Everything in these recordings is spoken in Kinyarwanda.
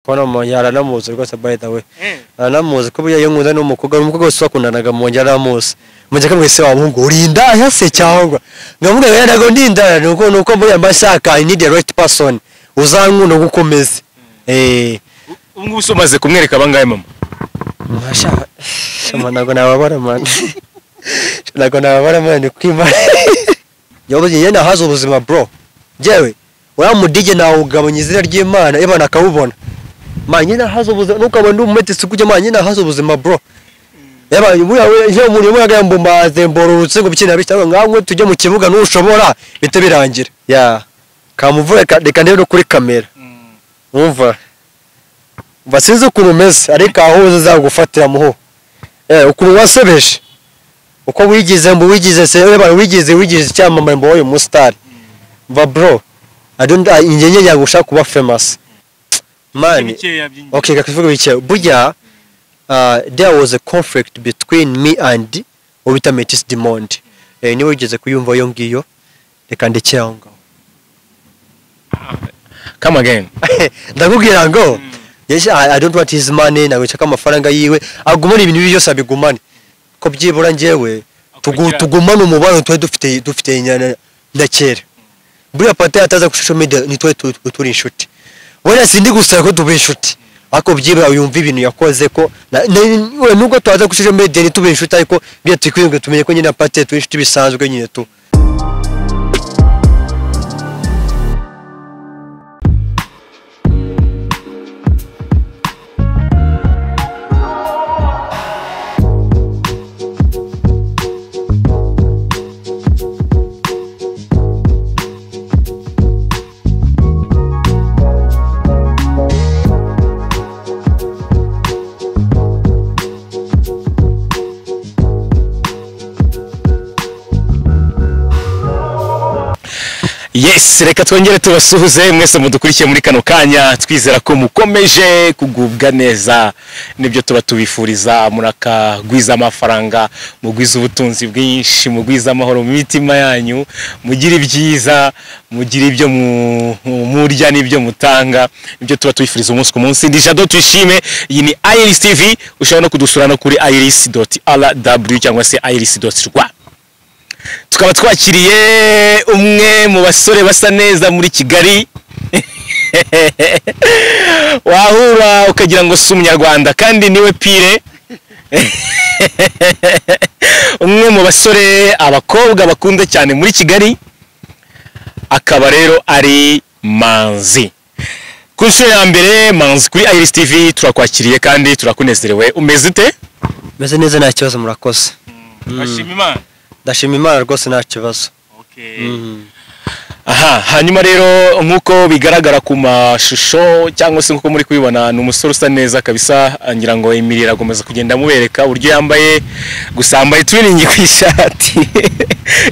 kono mo yaranamuzi rwose by the way aranamuzi ko buya nkunda n'umukobwa wese wakundanaga mu yaramuzi mujye kamwese wabungu urinda yase cyangwa ngavuga yanago ndinda nuko muri ambashaka I need the right person uzankunda gukomeza ubwo usomaze kumwereka abangaye mama mashaka nago nababara man nago nababara man kwimara yoboye yenda hazo ubuzima bro jewe uramudije nawe ugabanya izina ry'Imana ebana akawubona manyina hazo ubuzima nukabona ndumete kujya manyina hazo ubuzima bro yaba iyo umuntu yamuyaga mbumbaze mborurutse ngo bikina bitanga ngamwe tujye mu kibuga n'ushobora bite birangira ya kamuvure reka ndebe no kuri kamera umva basinze ukuntu umeze ariko aho uzagufatira muho ukuntu wasebeje uko wigize se wigize cyamamare mbo uyu mustar va bro inyenye yagushaka kuba famous man okay kakivuga bike burya there was a conflict between me and Obitametis Demand niwe wigeze kuyumva yo ngiyo reka ndekeyanga come again ndakubwira ngo yes I don't want his money nawe chaka amafaranga yiwe agumana ibintu byose abigumane ko byibura ngewe tugumana umubano twe dufite inyana ndakera buriya Pattel ataza ku social media nitwe turi inshuti wenda sindi gusaba ko tube inshuti ako byibura uyumva ibintu yakoze ko nubwo twaza ku social media nitube inshuti ariko bya tukwinge tumenye ko nyina Pattel turi inshuti bisanzwe nyine tu Yes, reka twongere tubasuhuze mwese mudukurikiye muri kano kanya twizera ko mukomeje kugubwa neza nibyo tuba tubifuriza murakagwiza amafaranga mugwiza ubutunzi bwinshi mugwiza amahoro mu mitima yanyu mugira ibyiza mugira ibyo murya n'ibyo mutanga nibyo tuba tubifuriza umunsi ku munsi ndi Jado twishime iyi ni Iris TV ushobora no kudusura no kuri iris.rw cyangwa se iris.rwa tukaba twakiriye umwe mu basore basa neza muri Kigali wahura ukagira ngo si Umunyarwanda kandi niwe pire umwe mu basore abakobwa bakunda cyane muri Kigali akaba rero ari Manzi ku nshuro ya mbere Manzi kuri Iris TV turakwakiriye kandi turakunezerewe umeze ute meze neza nta kibazo murakoze bashima Imana ndashima Imana rwose nta kibazo aha hanyuma rero nkuko bigaragara ku mashusho cyangwa se nkuko muri kubibona ni umusore usa neza kabisa ngira ngo imirira agomeza kugenda mubereka uburyo yambaye gusambaye twiningi ku ishati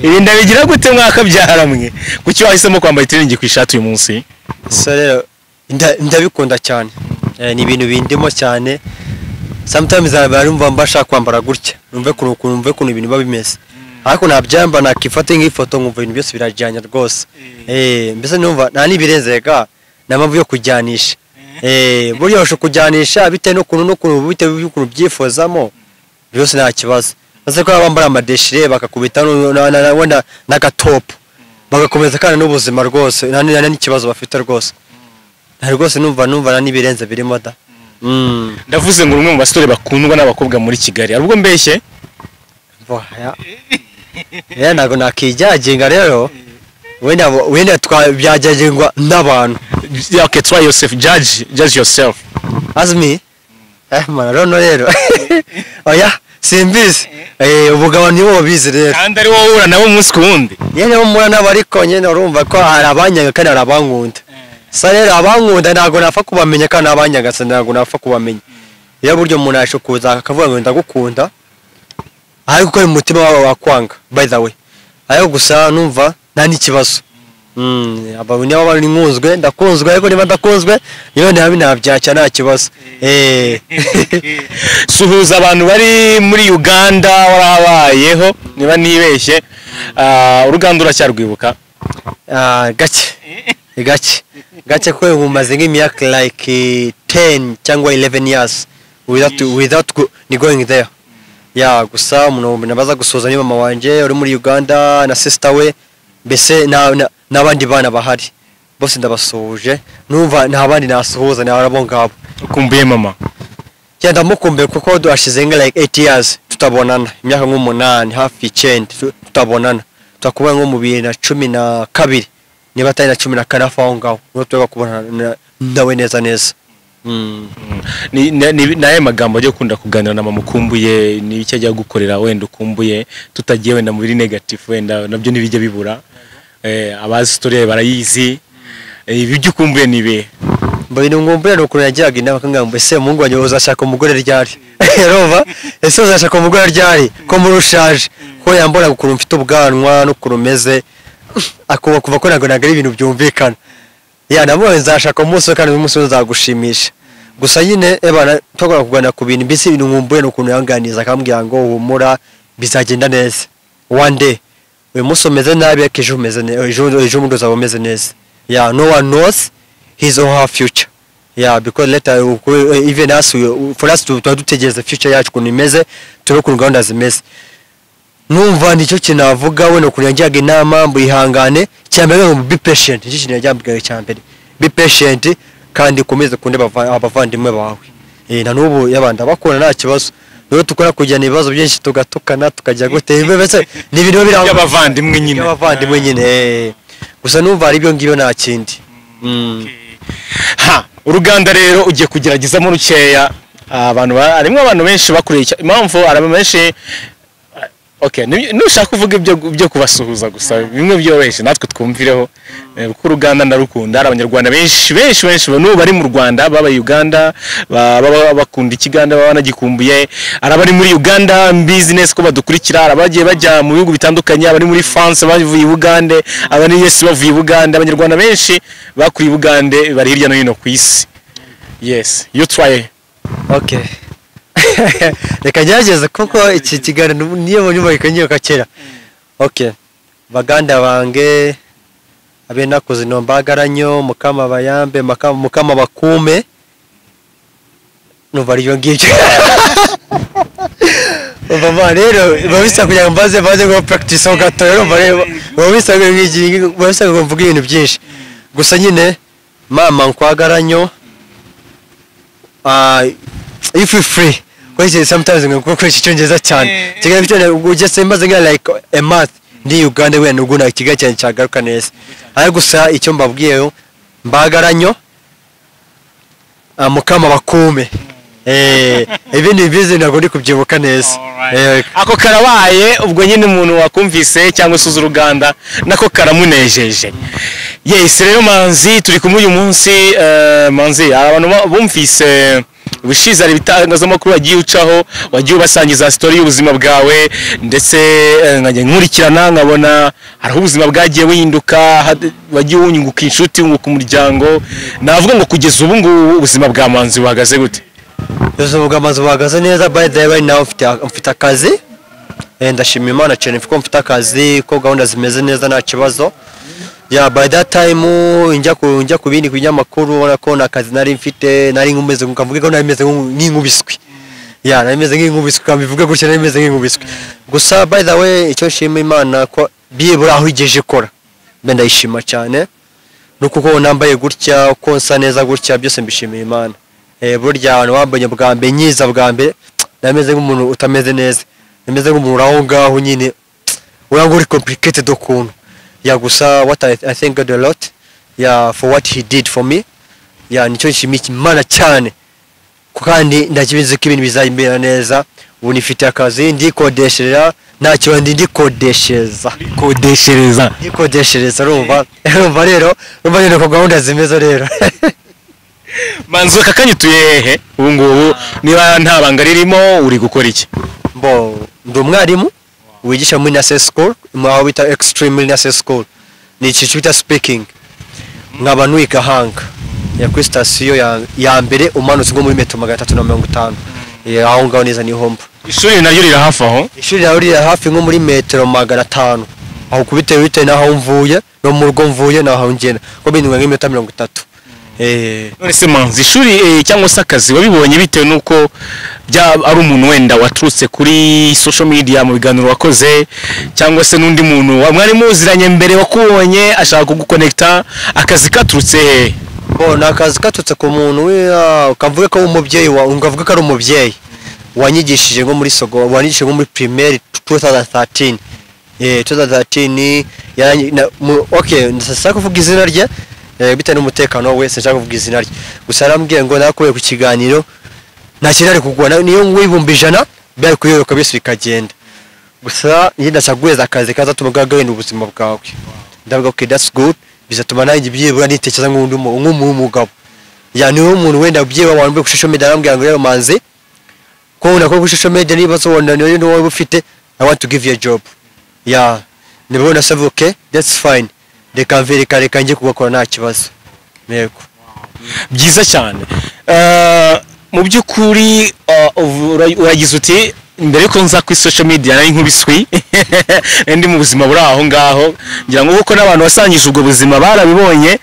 ibi ndabigira gute mwakabyaharamwe kuki wahisemo kwambaye twiningi ku ishati uyu munsi so rero ndabikunda cyane ni ibintu bindimo cyane sometimes barumva mbashaka kwambara gutya numve kuntu ibintu babimeze ariko nabyamba nakifata nk'ifoto nkumva ibintu byose birajyanye rwose mbese numva nta nibirenzega namavu yo kujyanisha buryo basho kujyanisha bite no kuntu bite y'ukuntu byifozamo byose nta kibazo maze ko bambara amadeshire bakakubita wenda n'agatopu bagakomeza kandi n'ubuzima rwose nta n'ikibazo bafite rwose nta rwose numva nta nibirenze birimo da ndavuze ngo umwe mu basore bakundwa n'abakobwa muri Kigali arubwo mbeshye nago nakijyaginga rero wenda twabyajyagingwa n'abantu okay try yourself judge yourself as me man rero oya simbizi ubugabo nibo babizi rero kandi ari wowe ura nabo umunsi ku wundi yene bo mura n'abariko nyene urumva ko hari abanyaga kandi hari abankunda sa rero abankunda ntago nafa kubamenya kandi abanyaga ntago nafa kubamenya iyo buryo umuntu yashukuza akavuga ngo ndagukunda ariko ko umutima wawe wakwanga by the way ayo gusa numva nta n'ikibazo ababuni bari nkunzwe ndakunzwe ariko niba ndakunzwe iyo ntabyacya nta kibazo suhuza abantu bari muri Uganda warabayeho niba nibeshye uruganda uracyarwibuka gake ko mumaze nk'imyaka like 10 cyangwa 11 years without going there. Gusa umuntu nabaza gusoza ni mama wanje uri muri Uganda na sister we mbese n'abandi bana bahari bose ndabasuje numva nta bandi nasuhuza n'abo ngabo. Ukumbuye mama? Cyenda mukumbuye kuko duashize like 8 years tutabonana, imyaka nk'8 hafi 9 tutabonana, twakuba nko mu 2012 niba atari na 14 aho ngaho no tuba kubona nawe neza. Naye magambo yo kunda kuganira na mama ukumbuye ni icyo ajya gukorera wenda ukumbuye tutagiye wenda mu biri negative wenda nabyo nibijya bibura abazi story barayizi ibyo ukumbuye nibe mbino ngombuye no kurajyaga inama kangambo ese mungu wanyu uzashaka umugore ryari rova ese uzashaka umugore ryari ko murushaje ko yambora gukuru mfite ubwanwa no kurumeze akuba kuva ko nago nagari ibintu byumvikana nabonye nzashaka umunsi kandi umunsi uzagushimisha gusa nyine ebana tokora kugana ku bintu mbisi ibintu ngumbuye no kuntu yanganiza akambwira ngo humura bizagenda neza one day we musomeze nabi akeje umeze ejo mundo zabomeze neza. No one knows his or her future. Because later even us for us to dutegereza future yacu kuntu imeze turi ku Rwanda zimeze. Numva nicyo kinavuga we no kunyanjaga inama mbihangane cyambere ngo be patient, nicyo kinajyambwe cyambere. Be patient kandi komeze kunde abavandimwe bawe. Na nubu yabanda bakora nta kibazo. Rero tukora kujyana ibibazo byinshi tugatukana tukajya gute bese ni ibintu biranga abavandimwe nyine. Gusa numva ari byo ngibyo nta kindi. Uruganda rero ugiye kugeragezamo rukeya abantu arimo abantu benshi bakureye impamvu araba benshi. Nushaka kuvuga ibyo kubasuhuza gusa bimwe byoroshye natwe twumvireho kuko uruganda ndarukunda. Abanyarwanda benshi bano bari mu Rwanda baba Uganda baba bakunda ikiganda baba nagikumbuye. Arabari muri Uganda business ko badukurikira arabagiye bajya mu bihugu bitandukanye abari muri France bavuye Uganda abari Yesu bavuye Uganda. Abanyarwanda benshi bakuri Uganda bari hirya no hino ku isi. Yes, you try. Okay. Reka gerageza kuko iki kiganiro niyo nyuma ikanyiyo kakera. Okay. Baganda bange abe nakoze no mbagaranyo mukama bayambe mukama bakume no bariyo ngije. Baba rero babisa kugira mbaze ngo practice ho gato rero babisa ngiji babisa ngo mvuga ibintu byinshi. Gusa nyine mama nkwagaranyo if you free sometimes ngoko icyongereza cyane kigali bitone ugese maze nka like a month ndi Uganda we nuguna kigali cyane cyagaruka neza. Ari gusa icyo mbabwiyeyo mbagaranyo mukama bakume ibindi bize nago ndi kubyibuka neza. Ako karabaye ubwo nyine umuntu wakumvise cyangwa suza uruganda nako karamunejeje. Yes rero Manzi turi kumwe uyu munsi. Manzi abantu bumvise ubushize ari bitangazamakuru wagiye ucaho wagiye ubasangiza story y'ubuzima bwawe ndetse nkajya nkurikirana nkabona hari ubuzima bwagiye buhinduka wagiye unyunguka inshuti unguka umuryango. Navuga ngo kugeza ubu ngubu ubuzima bwa Manzi buhagaze gute? Ubuzima bwa Manzi buhagaze neza. By the way now mfite akazi ndashima Imana cyane mfite mfite akazi ko gahunda zimeze neza nta kibazo. By that time njya kubindi kunyamakuru ubona ko nakazi nari mfite nari ngumeze nkavuga ko nari meze nk'inkubiswi. Nari meze nk'inkubiswi kambivuga gutya nari meze nk'inkubiswi. Gusa by the way icyo nshima Imana ko bibura aho igeje kora benda ishima cyane nuko ko nambaye gutya uko nsa neza gutya byose mbishimiye Imana. Burya abantu wambonye bwa mbe nyiza bwa mbe nameze nk'umuntu utameze neza nameze nk'umuntu aho ngaho nyine uranguri complicated ukuntu. Gusa what I thank God a lot for what he did for me. Nicyo nshimiye Imana cyane kandi ndakibize ko ibintu bizayimbera neza. Ubu nifite akazi ndikodesherera nta kibazo ndikodeshereza urumva rero urumva nyine ko gahunda zimeze rero. Manzi kakanyituye hehe ubu ngubu niba nta banga ririmo uri gukora iki? Ndi umwarimu wigisha muri nursery school mwaho bita extreme nursery school ni icyiciro bita speaking. Nkaba nuika hanga kuri station ya mbere umanutse ngo muri metero 350 aho ngaho neza ni homba. Ishuri naryo riri hafi aho? Ishuri naryo riri hafi nko muri metero 500 aho kubitewe naho mvuye no mu rugo mvuye naho ngenda ko bindwa nk'imetero 30. none se Manzi ishuri cyangwa se akazi wabibonye bitewe nuko ari umuntu wenda waturutse kuri social media mu biganiro wakoze cyangwa se n'undi muntu mwari muziranye mbere wakubonye ashaka kugukonecta akazi katurutse bona akazi katurutse ku muntu ukavuga ko umubyeyi ukavuga ko ari umubyeyi wanyigishije nko muri wanyigishije nko muri primaire 2013 2013 okay ndasaka kuvuga izina rye bitewe n'umutekano wese nshaka kuvuga izina rye gusa arambwiye ngo nakuye ku kiganiro nta kintu ari kugwana niyo ngwibumba ijana bari kuyoyoka bise bikagenda gusa yenda cyagweza akazi kazatuma gagenda ubuzima bwawe ndavuga okay that's good bizatuma nanjye byibura nitekereza nk'umugabo yani umuntu wenda byiba wambe ku social media arambwiye ngo rero Manzi ko unako ku social media niba so wona niyo wowe ufite I want to give you a job nibona save okay that's fine reka reka ngiye kugakora nta kibazo yego byiza cyane mu by'ukuri uragize uti mbere yuko nza ku social media nari nkubiswi ndi mu buzima buri aho ngaho ngira ngo uko n'abantu basangije ubwo buzima barabibonye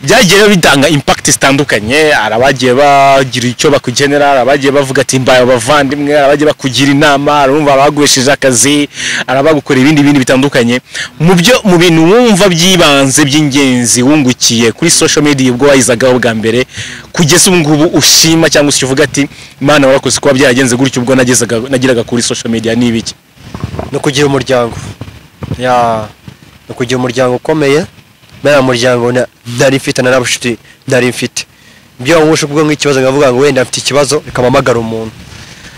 byagiye bitanga impact zitandukanye arabagiye bagira icyo bakugenera arabagiye bavuga ati mbaye abavandimwe arabagiye bakugira inama arumva bagwesheje akazi arabagukora ibindi bitandukanye mu bintu wumva byibanze by'ingenzi wungukiye kuri social media ubwo wayizagaho bwa mbere kugeza ubu ngubu ushima cyangwa se uvuga ati Imana warakoze kuba byagenze gutyo ubwo nagiraga kuri social media nibiki no kugira umuryango no kugira umuryango ukomeye baya muryango ndari mfite n'abashuti ndari mfite byo ngusho ubwo nk'ikibazo ngavuga ngo wenda mfite ikibazo bikamamagara umuntu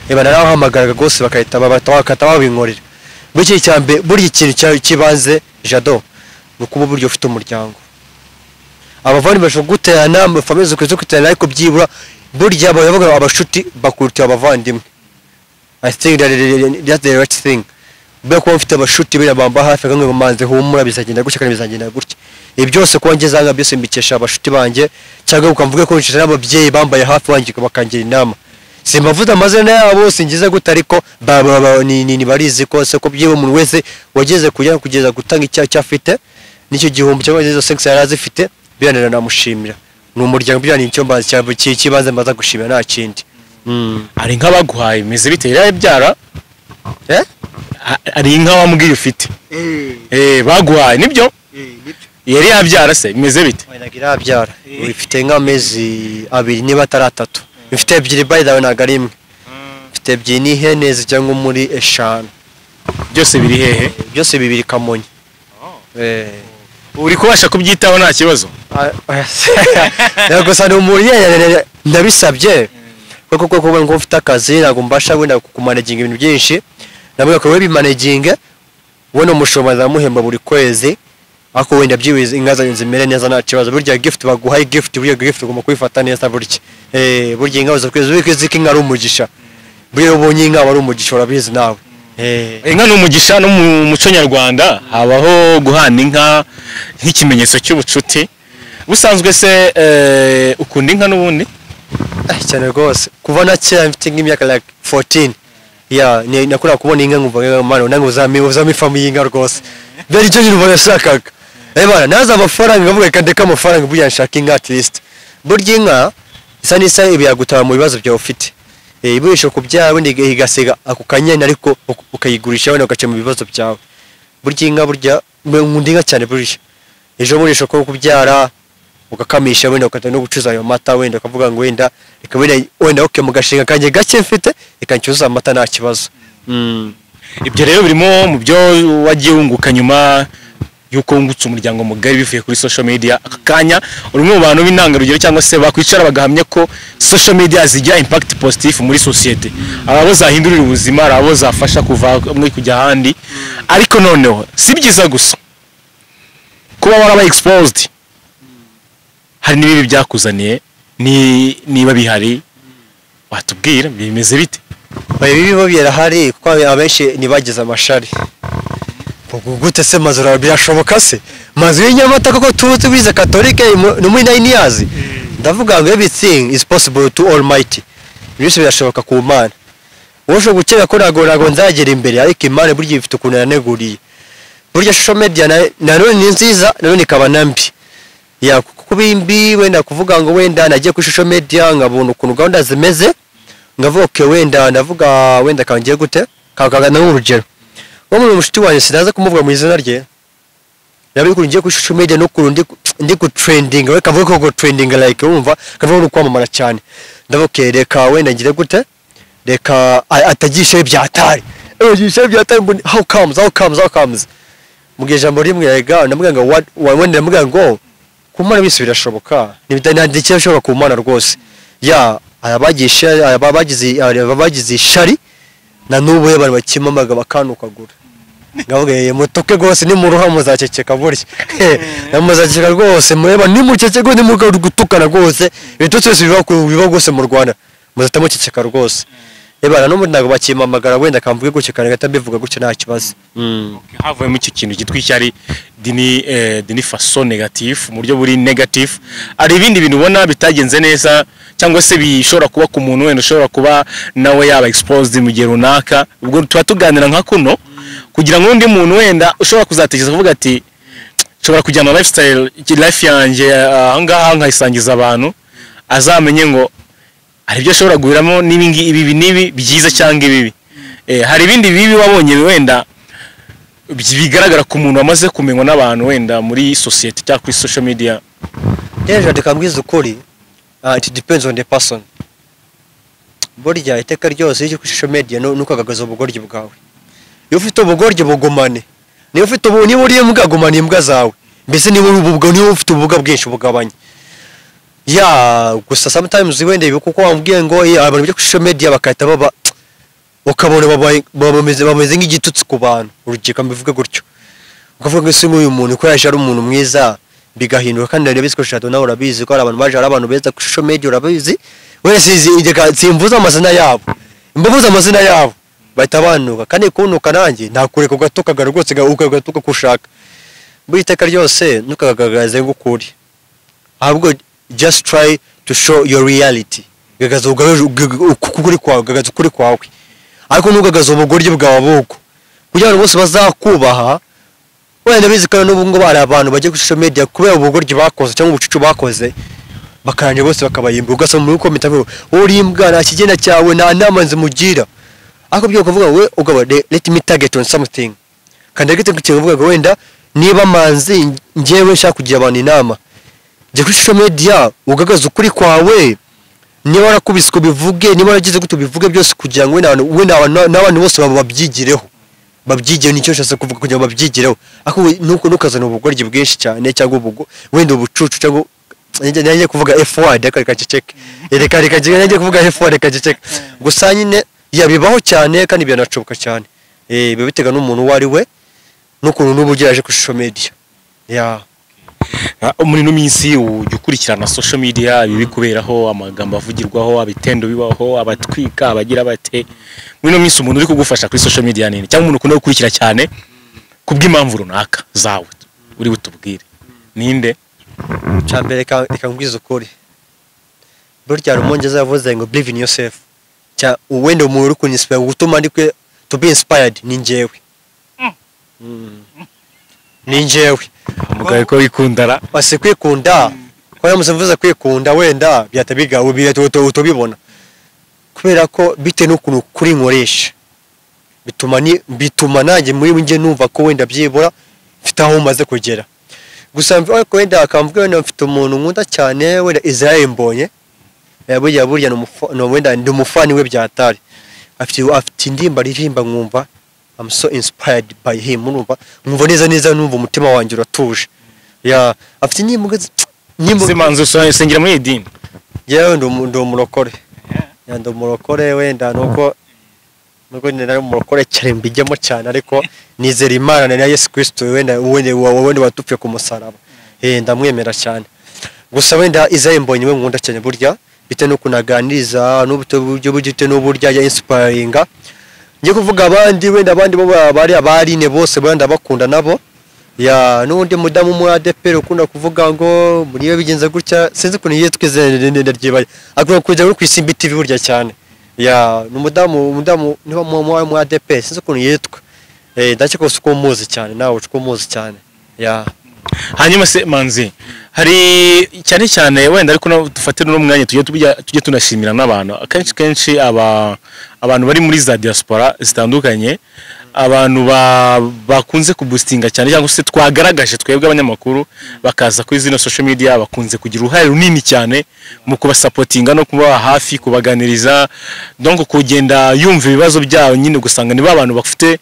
narahamagaraga gose bakahita babinkorera buri cyambe buri ikintu kibanze jado nukuba buryo ufite umuryango abavani bashogutana famille zo kutana ariko byibura burya bavuga abashuti bakurutira abavandimwe I think that's the right thing beko mfite abashuti birabamba hafi ngo Manzi humura bizagenda gutya kandi bizagenda gutya byose ko ngezanga byose mbikesha abashuti banjye cyangwa ukamvuga ko nshije n'ababyeyi bambaye hafi wanjye bakangira inama simbavuza amazina yabo singize gute ariko ni barizi ko se ko byiwe umuntu wese wageze kugeza gutanga icyaha afite nicyo gihumbi cyangwa izo 6 yarazifite biranira namushimira n'umuryango byani icyo mbaza cy'ikibanze mbaza gushimira nta kindi ari nk'abaguhaye imeze bite yabyara ari inka wambwiye ufite baguhaye nibyo yari yabyara se imeze bite nagira yabyara ifite nk'amezi 2 niba 3 ifite ebyiri by the way naga rimwe ifite ebyiri ni hene zijyango muri 5 byose biri hehe byose bibiri Kamonyi uri kubasha kubyitaho nta kibazo ntabwo sana umuriye ndabisabye kuko ngo ufite akazi ntabwo mbasha wenda kumanaging ibintu byinshi nabwo ko bimanaging wono mushoboza muhemba buri kwezi ako wenda byiwize ingaza nzimere neza nta kibazo burya gift baguhaye gift burya gift ugomba kwifata neza burya burya ingaza kwezi wikiziki ngari umugisha burya ubonye inga wari umugisha urabizi nawe inka n'umugisha no mu muco nyarwanda habaho guhana inka nk'ikimenyetso cy'ubucuti busanzwe se ukunda inka n'ubundi cyane rwose kuva na cyane mfite nk'imyaka like 14 nakura kubona inka ngumva mwana nango uzamifamu y'inka rwose bari cyo nyine bashakaga bana naza amafaranga ngavuga kandeka amafaranga buya nshaka inka at least burya inka isa nisa ibiyagutaba mu bibazo bya ufite ibisho kubyara wenda igasiga ako kanyana ariko ukayigurisha wenda ugace mu bibazo byawe burya inka burya nkunda inka cyane burya ejo muri shoko kubyara ukakamisha wenda ukata no gucuza ayo mata wenda ukavuga ngo wenda wenda okay mugashinga kanje gake mfite ikancyuza amata nta kibazo ibyo rero birimo mu byo wagiye wunguka nyuma yuko wungutse umuryango mugari bivuye kuri social media akanya urimo mu bantu b'intangarugero cyangwa se bakwicara bagahamya ko social media zigira impact positive muri society arabo zahindurira ubuzima arabo zafasha kuva mwe kujya handi ariko noneho si byiza gusa kuba waraba exposed hari nibi byakuzaniye niba bihari watubwira bimeze bite bibi bo birahari kuko abenshi nibagize amashari gute se mazura birashoboka se mazu y'inyamata koko tubize katolike no muri 9 years ndavuga ngo everything is possible to almighty byose birashoboka ku Mana wosho gukeka ko nago nzagera imbere ariko Imana buryo ifite ukuntu yaneguriye buryo social media na none ni nziza none ikaba nambi ya kuko bimbi wenda kuvuga ngo wenda nagiye kuri social media nkabona ukuntu gahunda zimeze ngavuga okay wenda ndavuga wenda kangiye gute kakagana n'urugero wo mu mushiti wanjye sinaza kumuvuga mu izina rye nabi kuri ngiye kuri social media no kuri ndi ku trending we kavuga ko trending like urumva kavuga no kwamamara cyane ndavuga reka wenda ngire gute reka atagishe byatari gishe byatari how comes mugiye jambo rimwe yega ndamubwira ngo wenda ndamubwira ngo kumana bise birashoboka nibidandike bishobora kumana rwose ya abagize ishari na nubu y'abantu bakimamaga bakanukagura ngavuga mutoke rwose ni mu ruhamo zaceceka burya namuzakeka rwose mureba ni muceceko ni mugutukana rwose ibitutse biba rwose mu Rwanda muzatamuceceka rwose ebana no ntago bakimamagara wenda kamvuge gucekana gatabivuga gutyo nta kibazo havuyemo iki kintu gitwishyari dini façon négative mu buryo buri negative ari ibindi bintu ubona bitagenze neza cyangwa se bishobora kuba ku muntu wenda ushobora kuba nawe yaba exposed mu gihe runaka ubwo tuba tuganira nka kuno kugira ngo undi muntu wenda ushobora kuzatekereza kuvuga ati nshobora kujyana lifestyle life yanjye ahangaha nkayisangiza abantu azamenye ngo hari byo ashobora guhiramo nibi byiza cyangwa ibibi hari ibindi bibi wabonye wenda bigaragara ku muntu wamaze kumenywa n'abantu wenda muri society cyangwa kuri social media deja ndikambwiza ukuri it depends on the person burya iteka ryose iyo kuri social media nuko agagaza ubugoryi bwawe iyo ufite ubugoryi bugumane niyo ufite niba uriye mugagumana imbwa zawe mbese niba ufite ubuga bwinshi bugabanye ya gusa sometimes wenda ibi kuko wambwiye ngo abantu byo kuri social media bakahita bakabona bameze nk'igitutsi ku bantu urugika mbivuge gutyo ukavuga ngo ese nk'uyu muntu ko yaje ari umuntu mwiza bigahinduka kandi rero biziko shato nawe urabizi ko ari abantu baje ari abantu beza kuri social media urabizi wese simvuza amazina yabo imbavuza amazina yabo bahita banuka kandi kunuka nanjye ntakureka ugatuka rwose ugatuka kushaka buri iteka ryose ntukagagaze ngukuri ahubwo just try to show your reality gagaza ukuri kwawe gagaza ukuri kwawe ariko ntugagaza ubugoryi bwawe buko kugira ngo bose bazakubaha wenda bizikana n'ubu ngo bari abantu bagiye kuri social media kubera ubugoryi bakoze cyangwa ubucucu bakoze bakaranye bose bakabayimba ugasoma muri comment avuga uri imbwa nta kigenda cyawe nta nama nzimugira ariko byo kuvuga we ugaba let me target on something kandi gite kuvuga ngo wenda niba Manzi ngewe nshaka kugira abantu inama je kuri social media ugagaza ukuri kwawe niba warakubise ko bivuge niba waragize guto bivuge byose kugira ngo n'abantu bose babyigire nicyo cyose kuvuga kugira ngo babyigireho ako nukazana ubugoryi bwinshi cyane cyangwa wenda ubucucu cyangwa njye kuvuga F1 reka ceceke reka njye kuvuga F1 reka ceceke gusa nyine yabibaho cyane kandi byanacoboka cyane biba bitega n'umuntu wari we n'ukuntu n'ubugiraje kuri social media ya muri no minsi ukurikirana social media bibikuberaho amagambo avugirwaho abitendo bibaho abatwika abagira bate muri no minsi umuntu uri kugufasha kuri social media nini cyangwa umuntu ukunda gukurikira cyane kubw'impamvu runaka zawe uri butubwire ninde cyambere ikangwiza ukuri burya rumongeza yavuze ngo believe in yourself cya wenda umuntu uri kuninspire gutuma ndikwe to be inspired ni njyewe ni njyewe mugaye ko wikundara base kwikunda ko yamusemvuza kwikunda wenda byatabiga utobibona kubera ko bite n'ukuntu kuri nkoresha bituma nanjye muri nge numva ko wenda byibura mfite aho maze kugera gusa ariko wenda akamvuga wenda mfite umuntu nkunda cyane wenda Israel mbonye burya no wenda ndi umufani we byatari afite indimba ririmba nkumva I'm so inspired by him numva neza numva umutima wanjye uratuje ya afite nyimbo Manzi usengera muri idini yewe ndo umurokore ya ndo umurokore wenda nuko nari umurokore cyane mbijyamo cyane ariko nizera Imana na Yesu Kristo wenda watupfe ku musaraba ndamwemera cyane gusa wenda Israel mbonye we nkunda cyane burya bite no kunaganiriza n'uburyo bugite n'uburyo ya inspiringa ngiye kuvuga abandi wenda abandi bo bari abarine bose banda bakunda nabo ya n'undi mudamu mu ADP ukunda kuvuga ngo muri bigenze gutya sinzi kuntu yitwize ndaryibaye agomba kujya kuri Simbi TV burya cyane ya n'umudamu niba mu ADP sinzi kuntu yitwa ndacyo ko muzi cyane nawe uko muzi cyane ya hanyuma se Manzi hari cyane cyane wenda ariko dufate no mwanya tujye tunashimira n'abantu kenshi abantu bari muri za diaspora zitandukanye, abantu bakunze kubustinga cyane cyangwa se twagaragaje twebwe abanyamakuru bakaza kuri zino social media, bakunze kugira uruhare runini cyane mu kubasupportinga no kuba hafi kubaganiriza, donc kugenda yumva ibibazo byabo nyine gusanga ni abantu bafite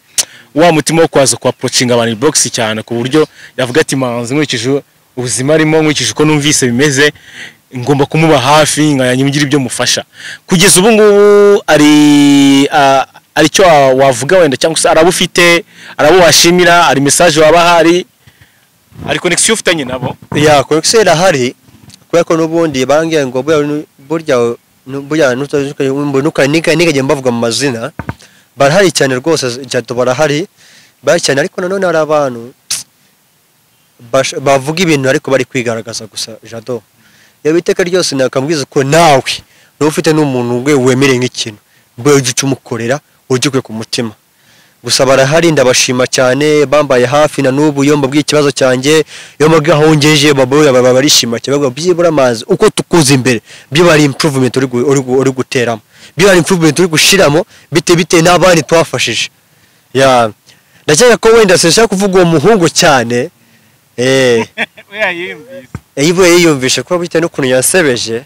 wa mutima wo kwaza ku approaching abantu box cyane ku buryo yavuga ati Manzi nkurikije ubuzima arimo, nkurikije uko numvise bimeze, ngomba kumuba hafi nkanyumvira ibyo mufasha. Kugeza ubu ngubu ari cyo wavuga wenda cyangwa se arabo ufite, arabo washimira, ari message waba hari, ari connection ufitanye nabo? Ya connection irahari kubera ko n'ubundi bangiye ngo burya ntukajye mbavuga mu mazina, barahari cyane rwose cyato barahari cyane, ariko nanone hari abantu bavuga ibintu ariko bari kwigaragaza gusa. Jado iyo biteka ryose nakambwiza ko nawe ufite n'umuntu wemereye nk'ikintu mbe ujye umukorera ujye ku mutima gusa. Barahari ndabashima cyane, bambaye hafi na n'ubu iyo mbabwiye ikibazo cyanjye, iyo mbabwiye aho ngejeje baba barishima cyane, bavuga byibura Manzi uko tukuza imbere byo bari improvement uri guteramo, byo bari improvement uri gushiramo bite n'abandi twafashije. Ya ndakeka ko wenda sinshaka kuvuga uwo muhungu cyane yiyumvishe kuba bitewe n'ukuntu yansebeje,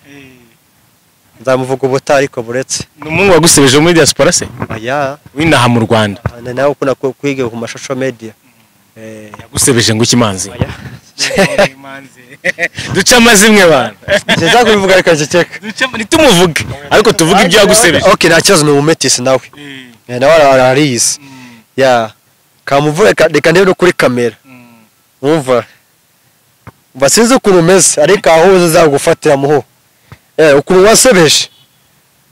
nzamuvuga ubutaha ariko buretse. Ni umuhungu wagusebeje muri diaspora se? Aya winaha mu Rwanda nawe ukunda kwiga ku mashusho media. Yagusebeje ngo iki Manzi? Duca amazimwe bana nza kubivuga reka ceceka nitumuvuge ariko tuvuge ibyo yagusebeje. Okay, nta kibazo ni umumetisi nawe nawe ararizi. Ya kamuvuye reka ndebe no kuri kamera umva basinze ukuntu umeze ariko aho uzagufatira muho ukuntu wasebeje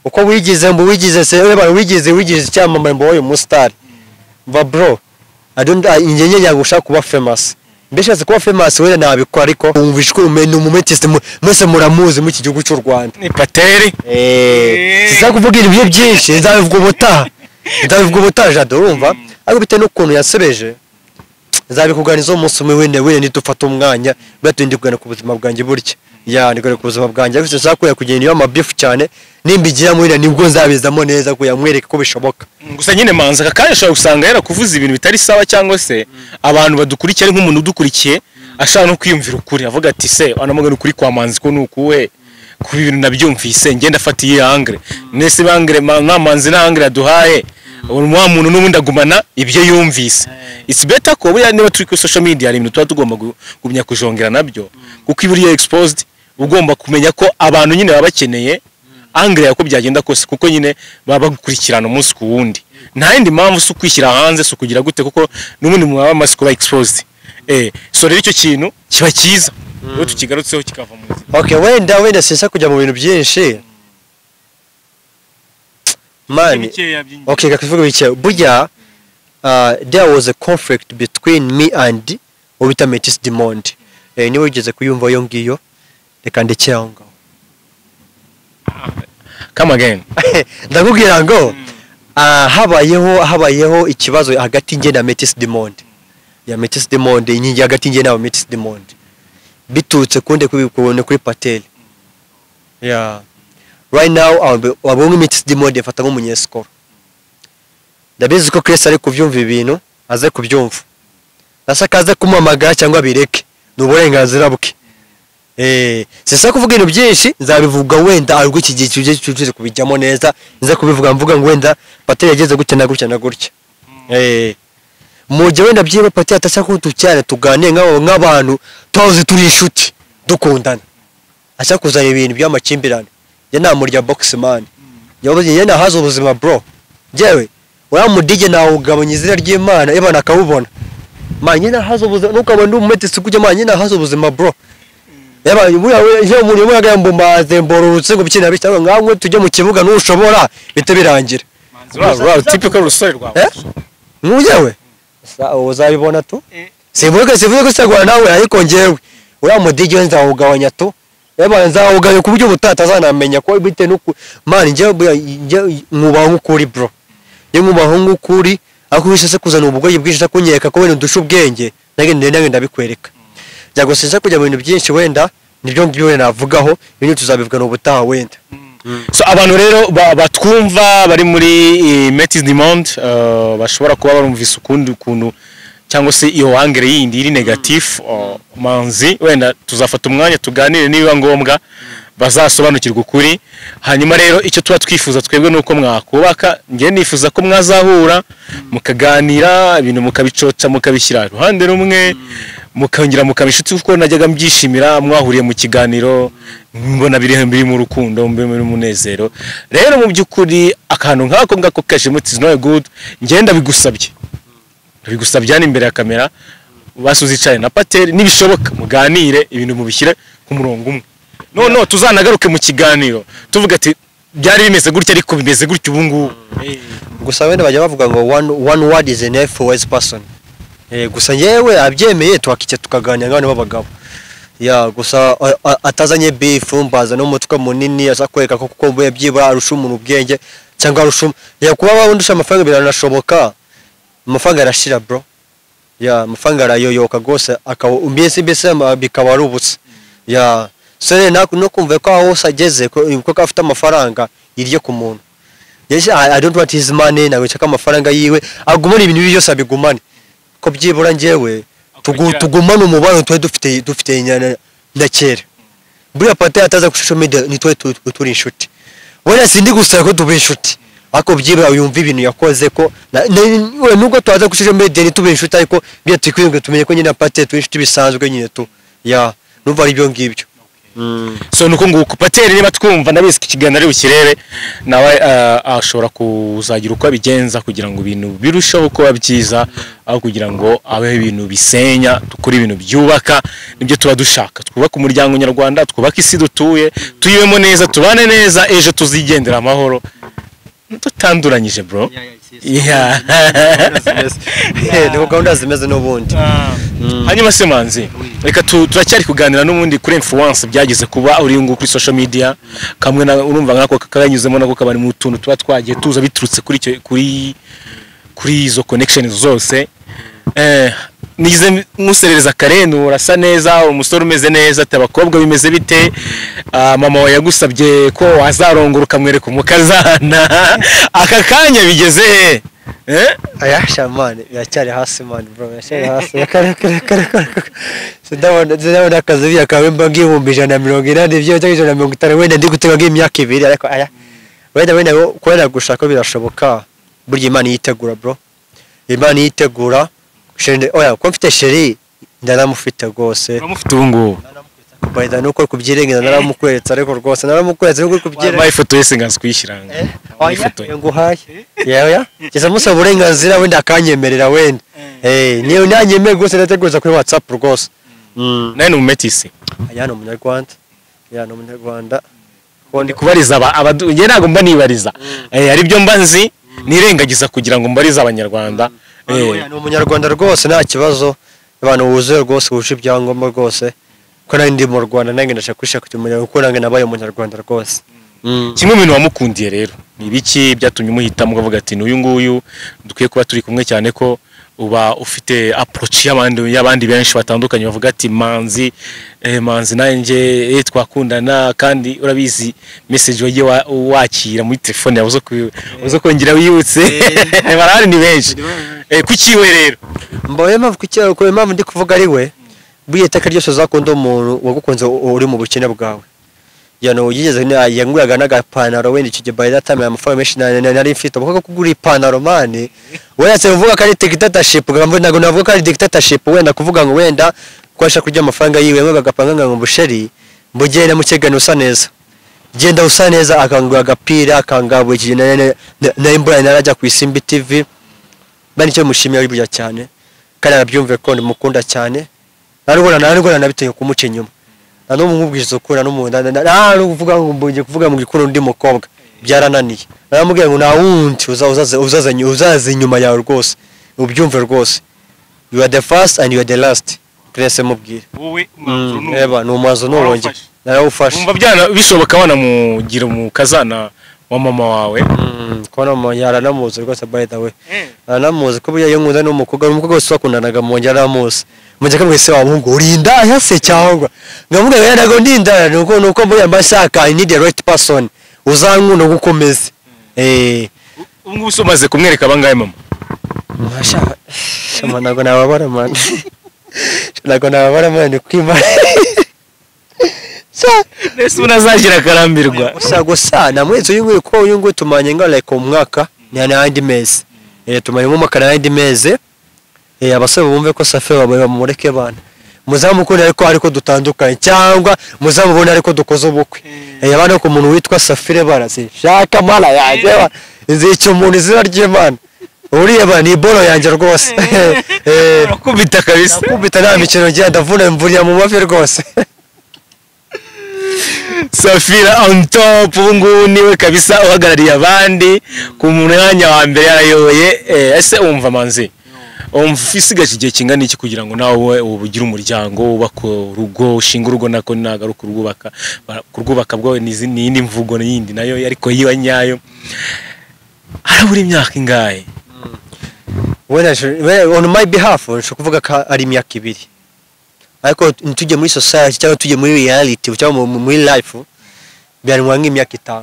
uko wigize se wigize icyamamare mbo uyu mustar mva bro ingenye yagushaka kuba famous, mbeshatse kuba famous wenda nabikora ariko umvishe ko umumetisi mwese muramuzi mu iki gihugu cy'u Rwanda. Ni Pattel siza kuvuga ibyo byinshi, nzabivuga ubutaha Jado urumva, ariko bitewe n'ukuntu yasebeje nzabikuganiza umunsi umwe wene nidufata umwanya batindi kugana ku buzima bwanjye burya. Ya ndigore ku buzima bwanjye ariko sinshaka kugenda iyo amabifu cyane, nimbigira muri nibwo nzabizamo neza ko yamwereka ko bishoboka. Gusa nyine Manzi akanya ashobora gusanga yarakuvuza ibintu bitari sawa, cyangwa se abantu badukurikiye ari nk'umuntu udukurikiye ashaka no kwiyumvira ukuri, avuga ati se anamugana ukuri kwa Manzi ko nukuwe ku ibintu nabyumvise ngenda afatiye angre nese bangre Manzi na angre aduhaye wa muntu n'ubundi agumana ibyo yumvise. It's better ko buriya niba turi ku social media hari ibintu tuba tugomba gumya kujongera nabyo, kuko iburiye exposed ugomba kumenya ko abantu nyine baba bakeneye angre yako byagenda kose, kuko nyine baba bagukurikirana umunsi ku wundi. Nta yindi mpamvu se ukwishyira hanze se kugira gute, kuko n'ubundi mu baba masiko ba exposed. So rero icyo kintu kiba cyiza iyo tukigarutseho kikava mu nzira. Okay, wenda sisa kujya mu bintu byinshi man. Okay, kakivuga bike burya there was a conflict between me and ubita Metis Diamond. Niwe ugeze kuyumva yo ngiyo reka ndekeraho. Come again. Ndakubwira ngo habayeho ikibazo hagati nge na Metis Diamond. Ya Metis Diamond inkingi hagati nge na Metis Diamond bitutse kunde kubikubone kuri Pattel. Yeah. Right now abonye Metis Diamond yafata nk'umunyeskoro. Ndabizi ko Chris ari kuvyumva ibintu aze kubyumva. Nasakaze kumamagara cyangwa bireke n'uburenganzira bwe. Sisa kuvuga ibintu byinshi nzabivuga wenda ariko iki gihe cyuzuye kubijyamo neza, nza kubivuga mvuga ngo wenda Pattel yageze gutya na gutya. Muje wenda byiba Pattel atashaka ko tucyane tugane nk'abantu tuzi turi inshuti dukundana. Ashaka kuzana ibintu by'amakimbirane. Ya namurya box man. Yavuze yena hazo ubuzima bro. Jewe uramudije nawe ugabanya izina ry'Imana ibana akabubona. Manyina hazo ubuzima nukaba ndumumetisi kujya manyina hazo ubuzima bro. Yaba iyo muri mu yagambo maze mborurutse ngo bikina bitanga ngamwe tujye mu kibuga n'ushobora bite birangira. Wow, typical rusore rwawe. Mujewe. Uzabibona tu? Sivuga ko sagwa nawe ariko ngewe uramudije nzawugabanya tu. Yaba nzawugabanya ku buryo butatazanamenya ko bite nuko man nje nkubaho nk'ukuri bro. Ye nkubaho nk'ukuri akubishe se kuzana ubugwayi bwinshi kunyeka ko wene dusha ubwenge nange ndabikwereka. byagusije kujya mu bintu byinshi wenda nibyo ngibyo navugaho ibintu tuzabivugana ubutaha wenda. So abantu rero batwumva bari muri Metis du Monde bashobora kuba barumvise ukundi kuntu cyangwa se iyo angere yindi iri negatif Manzi wenda tuzafata umwanya tuganire niba ngombwa bazasobanukirwa ukuri. Hanyuma rero icyo tuba twifuza twebwe nuko mwakubaka, ngiye nifuza ko mwazahura mukaganira ibintu mukabicoca mukabishyira ruhande rumwe mukongera mukabishuti kuko najyaga mbyishimira mwahuriye mu kiganiro mbona biri mu rukundo muri munezero. Rero mu by'ukuri akantu nkako ngako kaje muti no good ngenda bigusabye imbere ya kamera basuzicaye na Pattel nibishoboka muganire ibintu mubishyire ku murongo umwe. No tuzanagaruke mu kiganiro tuvuga ati byari bimeze gutya ariko bimeze gutya ubu ngubu. Gusa wenda bajya bavuga ngo one word is enough for wise person. Gusa yewe abyemeye twakice tukaganira ngane babagabo. Gusa atazanye beef mbaza no mutwe munini azakwereka ko kuko mbuye byibura arusha umuntu ubwenge cyangwa arusha kuba wabundusha amafaranga biranashoboka. Amafaranga arashira bro. Amafaranga arayoyoka gose akaba mbese bikaba ari ubutse. So no kumva ko aho sageze ko afite amafaranga iriye ku muntu. Yes, I don't want his money na wichaka amafaranga yiwe agumana ibintu byose abigumane. Ko byibura ngewe tugumana umubano twe dufite inyana ndakera. Buriya Pattel ataza ku social media ni twe turi inshuti. Wenda sindi gusaba ko tube inshuti. Ako byibura uyumva ibintu yakoze ko nubwo twaza ku social media ni tube inshuti ariko bya tukwinge tumenye ko nyina Pattel turi inshuti bisanzwe nyine tu. Numva ari byo ngibyo. So nuko nguko Pattel niba twumva nabizi ikiganiro ukirere nawe ashobora kuzagira uko abigenza kugira ngo ibintu birushaho kuba byiza aho kugira ngo abe ibintu bisenya dukora ibintu byubaka nibyo tuba dushaka twubaka umuryango nyarwanda twubaka isi dutuye tuyibemo neza tubane neza ejo tuzigendera amahoro tutanduranyije bro. Niko gahunda zimeze n'ubundi. Hanyuma se Manzi reka turacyari kuganira n'ubundi kuri influence byageze kuba uri ngo kuri social media kamwe na urumva nkako kakanyuzemo nako kabari mu tuntu tuba twagiye tuza biturutse kuri izo connection zose. Nize muserereza karenu urasa neza umusore umeze neza tabakobwa bimeze bite mama wawe yagusabye ko wazarongora ukamwereka umukazana aka kanya bigeze aya shamane yacyari hasi man bro yacyari hasi ndabona akazi byakabemba ngihumbi 180 byo cyangwa 150 wenda ndi gutega ng'imyaka 2 ariko aya wenda kwera gushaka birashoboka burya Imana yitegura bro. Imana yitegura shende ko mfite sheri ndaramufite rwose uramufite ubu ngubu bayida nuko kubyirenga naramukweretse ariko rwose naramukweretse nuko kubyirenga ifoto yese ngazikwishyiranga ifoto nguhaye kiza musaba uburenganzira wenda akanyemerera wenda niyo nanyemeye rwose ndateguza kuri WhatsApp rwose. Naye ni umumetisi no Umunyarwanda no Umunyarwanda ndi kubariza nge ntago mba nibariza ari byo mba nzi nirengagiza kugira ngo mbarize Abanyarwanda. Ni Umunyarwanda rwose nta kibazo abantu wuzuye rwose wuje ibyangombwa rwose ko nari ndi mu Rwanda nange ndashaka kwishaka kumenya uko nange nabaye Umunyarwanda rwose. Kimwe mu bintu wamukundiye rero ni ibiki byatumye umuhitamo ukavuga ati n'uyu nguyu dukwiye kuba turi kumwe cyane ko uba ufite approach y'abandi benshi batandukanye bavuga ati Manzi nanjye twakundana kandi urabizi message wagiye wakira muri telefone yabuze kongera wiyutse barahari ni benshi kukiwe rero mboye mpamvu ndi kuvuga ari we buye iteka ryose zakunda umuntu wagukunze uri mu bukene bwawe yigeze yanguraga n'agapanaro wenda icyo gihe datame amafaranga menshi nari mfite ubwo kugura ipantaro mane wese uvuga ko ari dictatorship ntabwo navuga ko ari dictatorship wenda kuvuga ngo wenda kwasha kurya amafaranga yiwe ngo agapanga ngo busheri mbugenda mu kigano usa neza genda usa neza akangura agapira akangabwe na imbura narajya ku Isimbi TV bani cyo mushimira burya cyane kandi arabyumve ko ndimukunda cyane narubona nabiteye kumuca inyuma no mumubwiza ukura no munda uvuga ngo mbuje kuvuga mu gikuru ndi mukobwa byarananiye naramubwiye ngo na wundi uzaze nyuma yawe rwose ubyumve rwose you are the first and you are the last presse mubwire wowe no mazo no wonge narawufasha umva byana bishoboka bana mugira umukazana wa mama wawe kubona mama yaranamuzi rwose by the way aranamuzi ko iyo nkunda n'umukobwa wese wakundanaga mu njya aramuzi mujye kamwese wabungu urinda yase cyangwa ngavuga yarago ndinda nuko muri ambashaka I need the right person uzankunda gukomeza ubwo usomaze kumwereka bangaye mama mashaka shama nago nababara man nago nababara man kwimara nese unazagira karambirwa gusa namwetse uyu nguyu tumanye nga like umwaka ni n'andi mezi tumanye mu mwaka n'andi mezi abasore bumve ko safe bamureke bana muzamukunda ariko dutandukanye cyangwa muzamubona ariko dukoze ubukwe abana ko umuntu witwa Safire barase shaka mala yaje nzica umuntu izina ry'Imana uriye bana ni bolo yanjye rwose kubita kabisa kubita nta mikino ngiye ndavuna mvuriya mu mavi rwose Safira on top ubungu niwe kabisa uhagarariye abandi ku mwanya wa mbere yarayoboye ese umva Manzi umfisigaje igihe kingana iki kugira ngo nawe ubugire umuryango ubaka urugo ushinga urugo nako nagaruka kurwubaka bwo n'indi mvugo n'indi nayo ariko yiwa nyayo arabura imyaka ingahe on my behalf nshaka kuvuga ko ari imyaka 2 ariko tujye muri society cyangwa tujye muri reality cyangwa muri life byanwa nk'imyaka 5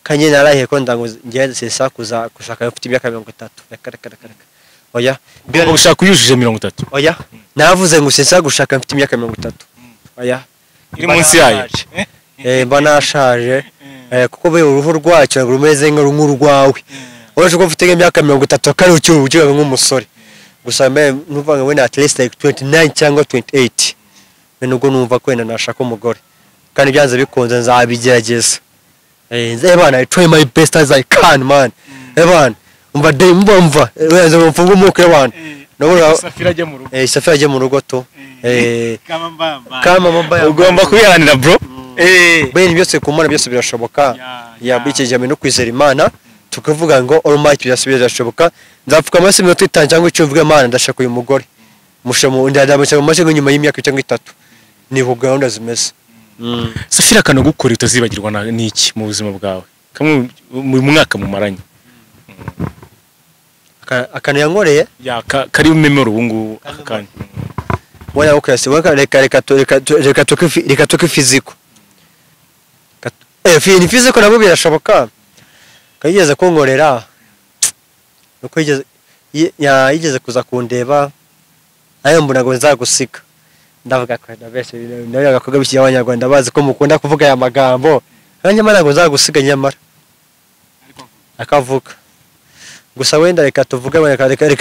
kanye narahe ko ndango ngeze sesa kushaka mfite imyaka 30 oya byo gushaka kuyujuje 30 oya navuze ngo sesa gushaka mfite imyaka 30 oya iri munsi yayo banashaje kuko be uruhu rwacu rumeze nk'urwawe uraje ko mfite imyaka 30 kare ucyuye nk'umusore gusa mbe nuvanga wenda at least like 29 cyangwa 28 nubwo numva kwenda nashaka umugore kandi byanze bikunze nzabigerageza bana I try my best as I can man bana umva de mva wenze mfunga umukwe bana nabura Safira ajye mu rugo Safira ajye mu rugo to kama mbaya ugomba kubiharanira bro bene byose kumana byose birashoboka yabikije no kwizera Imana tukavuga ngo almighty byashoboka nzapfuka amase minota 5 cyangwa 10 mvuga Imana ndashaka uyu mugore mushamo ndadamushaka amaze nyuma y'imyaka cyangwa 3 ni ku gahunda zimeze Safira kano gukora utazibagirwa n'iki mu buzima bwawe kamwe mu mwaka mu maranye akana yankoreye kari memero ubungu akanya wala ukase reka toke physical ni physical nabo birashoboka kayigeze kunkorera uko yigeze kuza kundeba ayo mbona ngo nzagusika ndavuga ko ndabeshe nayo agakoga biki y'Abanyarwanda bazi ko mukunda kuvuga ya magambo kanje mana ngo nzagusiga nyamara akavuga gusa wenda reka tuvuge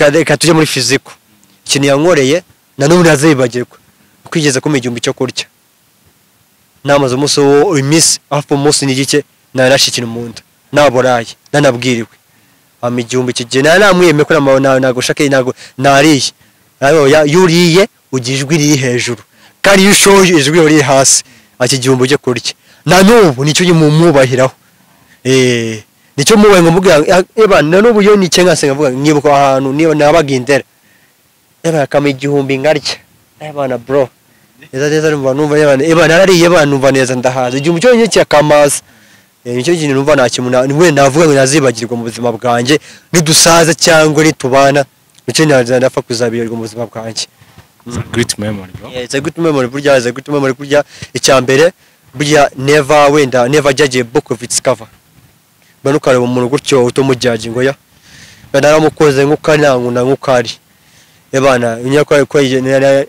reka tuje muri physical ikintu yankoreye na n'ubu nazibagirwa kwigeze ko mijyumbi cyo kurya namaze umunsi wo iminsi hafi umunsi n'igike narashikira umuntu naboraye nanabwiriwe amijyumbi kigena namwiyeme ko nagushake nariye yuriye ugijwi iri hejuru kandi yushoje ijwi uri hasi akigihumbi cyo kurya na n'ubu nicyo yimumubahiraho nicyo mubaye ngo mvuga na n'ubu yo nicyo ngasenga mvuga nyibuka ahantu niba nabagindera kama igihumbi ngarya bana bro neza numva narariye numva neza ndahaza igihumbi cyo nyine cyakamaza nicyo kintu numva nakimuna niwe navuga ngo nazibagirwa mu buzima bwanjye nidusaza cyangwa nitubana nicyo ndapfa kuzabirwa mu buzima bwanjye great memory bro it's a good memory burya icyambere burya never judge a book of its cover banukareba umuntu gutyo utomujyaje ngo ya naramukoze nk'ukananguna nk'ukari bana inyakwa ko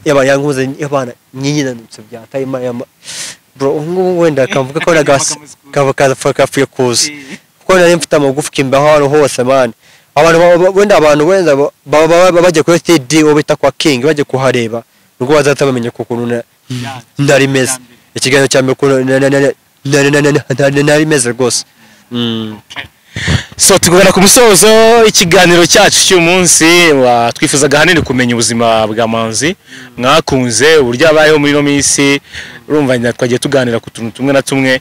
yaba yanguze bana nyinyina ndetse byatayima bro wenda kavuga ko nagas kavuka fuye kuza kuko nari mfite amagufu kimbaho hano hose man abantu wenda bajye kuri TD obita kwa King bajye kuhareba ngo bazata bamenye kukuntu ndari meze ikiganiro cyambe ko nari meze rwose so tugana ku musozo ikiganiro cyacu cy'umunsi twifuzaga hanini kumenya ubuzima bwa Manzi mwakunze uburyo abayeho muri no minsi urumva twagiye tuganira ku tuntu tumwe na tumwe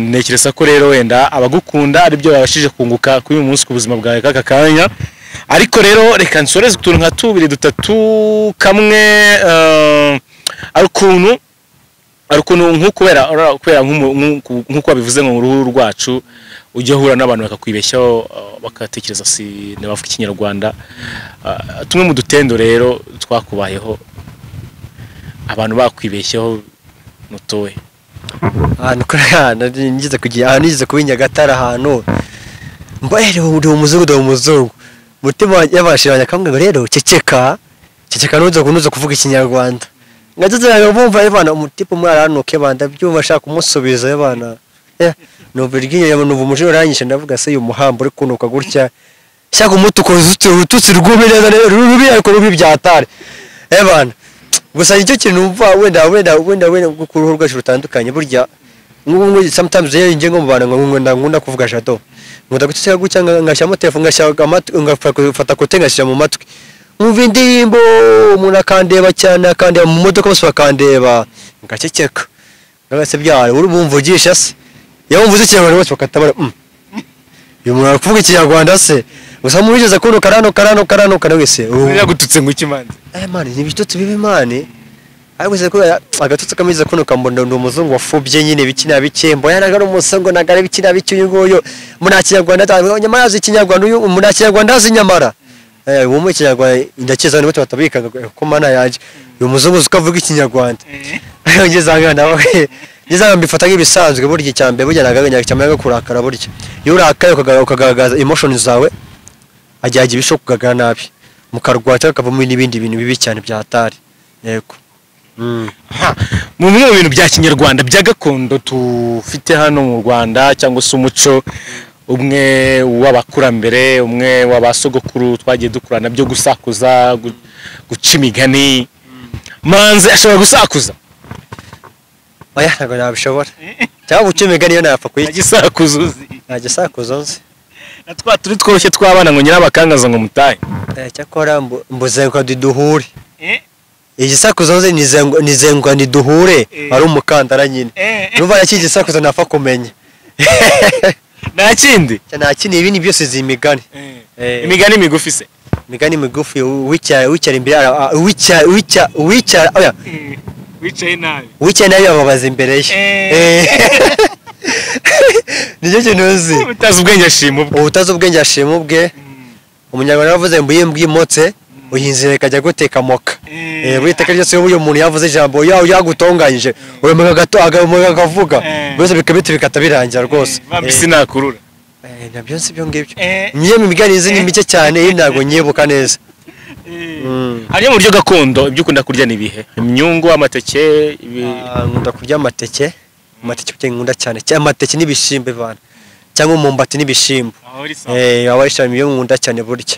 nekereza ko rero wenda abagukunda ari byo babashije kunguka kuri uyu munsi ku buzima bwawe kaka kanya ariko rero reka nsoreze utuntu nka 2 3 kamwe ari ukuntu ariko kubera nk'uko babivuze ngo uruhu rwacu ujya uhura n'abantu bakakwibeshyaho bakatekereza si bavuga ikinyarwanda. Tumwe mu dutendo rero twakubayeho abantu bakwibeshyaho nutowe nigeze kuba Nyagatare ahantu mbere uri umuzungu mutima yabashiranya akamwe ngo rero ceceka nuza kuvuga ikinyarwanda ngaze bumva abana umutipe mwaranuke banda byumva ashaka kumusubiza abana novergiye yamunuva umujiro ranyishe ndavuga se uyu muhambo uri kunuka gutya shaka umutuko ututsi rwubi neza rubi ariko rubi byatare bana gusa icyo kintu umva wenda ku ruhu rwacu rutandukanye burya sometimes nje ngo mubana nkunda kuvuga jado nkunda gutse gutya ngashyamo telefone ngashyaka amatwi ngafata kote ngashyira mu matwi umva indirimbo umuntu akandeba cyane akandeba mu modoka bose bakandeba ngaceceka ngase byara uri bumvugisha se yumvuze ikinyarwanda bose bakatabara uyu muntu akuvuga ikinyarwanda se gusa mubigeze kuno karano wese yagututse ngo ikimanzi man ni bitutse bibi man ariko se ko agatutse kamize kuno kambondo ndo umuzungu wafubye nyine bikina bikembo yanagara umusongo nagara bikina bicyuye ngoyo muna kinyarwanda nyamara azi ikinyarwanda uyu muna kinyarwanda azi nyamara uwo mu kinyarwanda ndakiza n'abato batabikanga ko mana yaje uyu muzungu ukavuga ikinyarwanda ngeze nawe ngeze mbifata nk'ibisanzwe burya cyambe burya nagaganya cyambe kurakara burya iyo urakaye ukagaragaza emotions zawe ajyaje ibishoka kugagana nabi mukarwaca akavamo n'ibindi bintu bibi cyane byatari yego mu bintu bya kinyarwanda bya gakondo tufite hano mu Rwanda cyangwa se umuco umwe w'abakurambere umwe w'abasogokuru twagiye dukurana byo gusakuza guca imigani Manzi ashobora gusakuza oya ntago nabishobora cyangwa guca imigani yo napfa nagisakuza nzi natwa turi tworoshye twabana ngo nyirabakangaza ngo mutahe cyakora mbuze ko duhure igisakuzo nze nizengwa niduhure ari umukandara nyine numva yakigisakuzo nafa kumenya nta kindi ibindi byose zimigani imigani migufi se imigani migufi wicara imbere wicaye nabi ababaza imbere ye nicyo kintu uzi utazi ubwenge ashima ubwe umunyarwanda yavuze ngo iyo mbwimotse uhinzire kajya guteka moka bwiteka ryose uyu muntu yavuze ijambo yagutonganyije uyu akavuga byose bikabita bikata birangira rwose bambisi nakurura nabyo nsi byo ngibyo niyo imiganizi ni mike cyane iyo ntago nyibuka neza hanyuma mu buryo gakondo ibyo ukunda kurya ni ibihe imyungu amateke nkunda kurya amateke nkunda cyane amateke n'ibishimbo bana cyangwa umumbati n'ibishimbo abayishami iyo nkunda cyane burya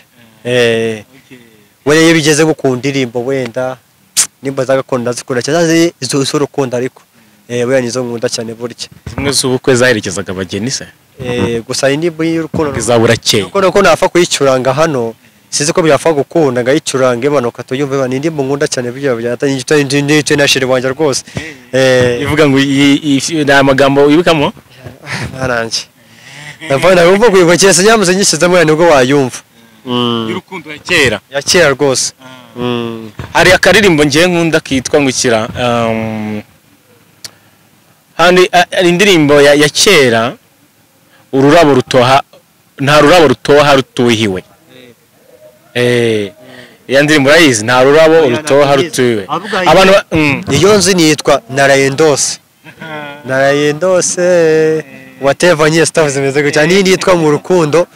iyo bigeze gukunda indirimbo wenda nimba zagakondo ndazikunda cyane z'urukundo ariko wenda nizo nkunda cyane burya zimwe z'ubukwe zaherekezaga abageni se gusa indirimbo y'urukundo izaburakeye ko napfa kuyicuranga hano sizi ko byapfa gukunda ngayicuranga ibana ukatuyumva ibana indirimbo nkunda cyane burya byatanye nashire wanjye rwose ivuga ngo ni amagambo wibukamo naranje ndavana umva kwibuka cyese nyamuze nyishizemo ya nibwo wayumva y'urukundo ya kera rwose hari akaririmbo ngiye nkunda kitwa ngukira hari indirimbo ya kera ururabo rutoha nta rurabo rutoha rutuhiwe ya ndirimbo urayizi nta rurabo rutoha rutuhiwe abantu iyo nzi nitwa narayendose whatever nyine stuff zimeze gutya ni nitwa mu rukundo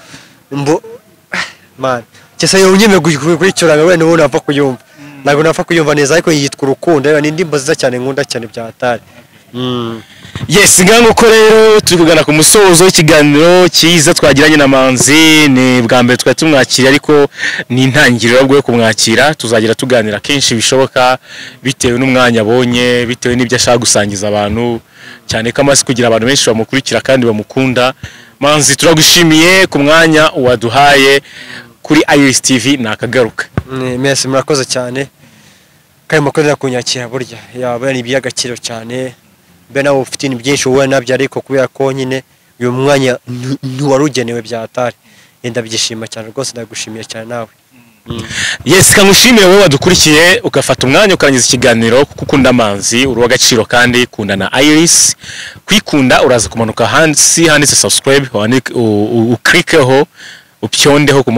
man cyese yo nyime kuyicuranga wenda ubona apfa kuyumva ntabwo napfa kuyumva neza ariko yitwa urukundo ni indirimbo ziza cyane nkunda cyane byatari yes ngango ko rero turi kugana ku musozo w'ikiganiro cyiza twagiranye na Manzi ni bwa mbere twari tumwakira ariko ni intangiriro bwo kumwakira tuzagira tuganira kenshi bishoboka bitewe n'umwanya abonye bitewe n'ibyo ashaka gusangiza abantu cyane ko amaze kugira abantu benshi bamukurikira kandi bamukunda Manzi turagushimiye ku mwanya waduhaye kuri iris TV nakagaruka merci murakoze cyane kandi mukoze kunyakira burya yaba ni by'agaciro cyane bena ufite byinshi wowe nabyo ariko kubera ko nyine uyu mwanya ntiwarugenewe byatari yenda byishima cyane rwose ndagushimiye cyane nawe Yes, kamushimire wowe wadukurikiye ugafata umwanya ukarangiza ikiganiro kuko ukunda Manzi uri w'agaciro kandi kunda na Iris. Kwikunda uraza kumanuka hasi handitse subscribe uklikeho upyondeho ku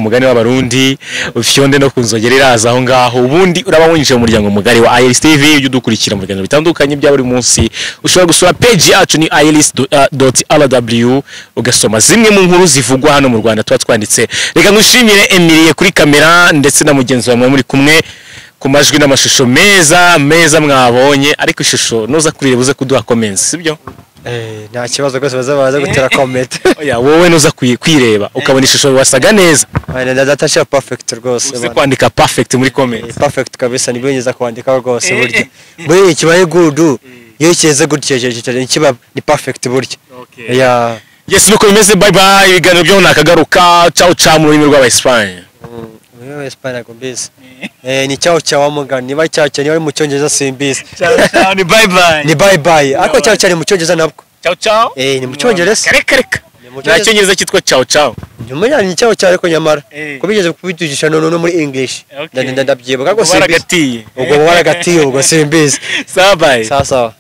mugani w'abarundi upyonde no kunzogera iraza aho ngaho ubundi uraba winjiye mu muryango mugari wa Iris TV ujye udukurikira mu biganiro bitandukanye bya buri munsi. Ushobora gusura page yacu ni iris.rw ugasoma zimwe mu nkuru zivugwa hano mu Rwanda tuba twanditse. Reka ngushimire Emilie kuri kamera ndetse na mugenzi wawe muri kumwe ku majwi n'amashusho meza mwabonye, ariko ishusho noza kurire buze kuduha comments sibyo? Nta kibazo rwose baza gutera comment. Oya wowe noza kwireba ukabona ishusho wasaga neza. Ndatasha perfect rwose. Uze kwandika perfect muri comments. Perfect kabisa nibyo ngiza kwandika rwose burya. Muri kibaye good iyo cyeze gutyeje kiba ni perfect burya. Yeah. Yes, nuko bimeze. Bye bye. Ibiganiro byo nakagaruka. Ciao mu rurimi rw'aba Espagne. Wewe Espagne kumbisi. Ni ciao mugani. Niba ciao ni mu cyongereza simbisi. Ciao ni bye bye. Ni bye bye. Ako ciao ni mu cyongereza nabwo. Ciao. Ni mu cyongereza. Reka. Nta cyongereza cyitwa ciao. Nyuma ni ciao ariko nyamara. Kubigeze kubidugisha no muri English. Ndabyibuka rwose. Ubwo waragatiye ubwo simbisi. Sawa bye. Sawa.